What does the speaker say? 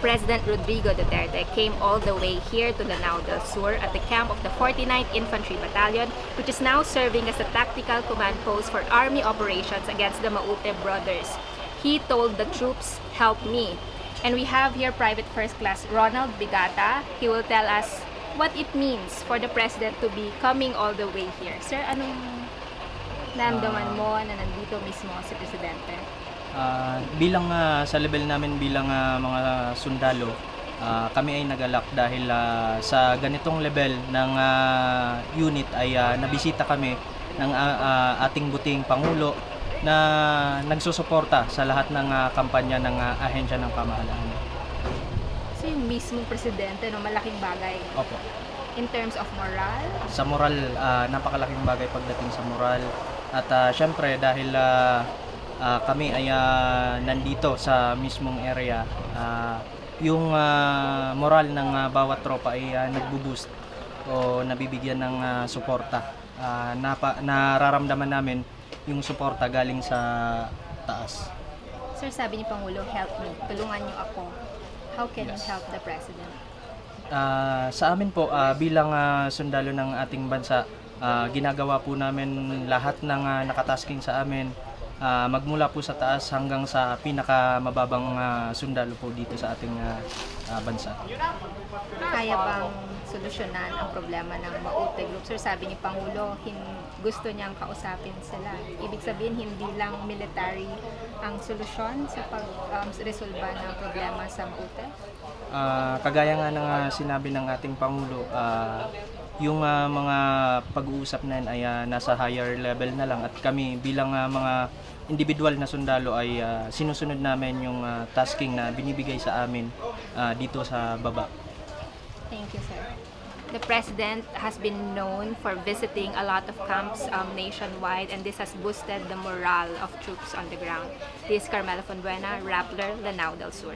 President Rodrigo Duterte came all the way here to Lanao del Sur at the camp of the 49th Infantry Battalion, which is now serving as a tactical command post for army operations against the Maute brothers. He told the troops, "Help me." And we have here Private First Class Ronald Bigata. He will tell us what it means for the President to be coming all the way here. Sir, anong naramdaman mo na nandito mismo si Presidente? Bilang sa level namin bilang mga sundalo, kami ay nagalak dahil sa ganitong level ng unit ay nabisita kami ng ating buting Pangulo na nagsusuporta sa lahat ng kampanya ng ahensya ng pamahalaan. So yung mismong Presidente, no, malaking bagay. Opo. In terms of moral? Sa moral, napakalaking bagay pagdating sa moral. At syempre dahil kami ay nandito sa mismong area, yung moral ng bawat tropa ay nagbo-boost o nabibigyan ng suporta. Nararamdaman namin yung suporta galing sa taas. Sir, sabi ni Pangulo, "Help me, tulungan niyo ako." How can you help the President? Sa amin po, bilang sundalo ng ating bansa, ginagawa po namin lahat ng nakatasking sa amin, magmula po sa taas hanggang sa pinakamababang sundalo po dito sa ating bansa. Kaya bang solusyonan ang problema ng Maute Group? Sir, sabi ni Pangulo, gusto niyang kausapin sila. Ibig sabihin, hindi lang military ang solusyon sa pag-resolba ng problema sa Maute? Kagaya nga ng sinabi ng ating Pangulo, yung mga pag-uusap na yun ay nasa higher level na lang at kami bilang mga individual na sundalo ay sinusunod namin yung tasking na binibigay sa amin dito sa baba. Thank you, sir. The President has been known for visiting a lot of camps nationwide, and this has boosted the morale of troops on the ground. This is Carmela Fonbuena, Rappler, Lanao del Sur.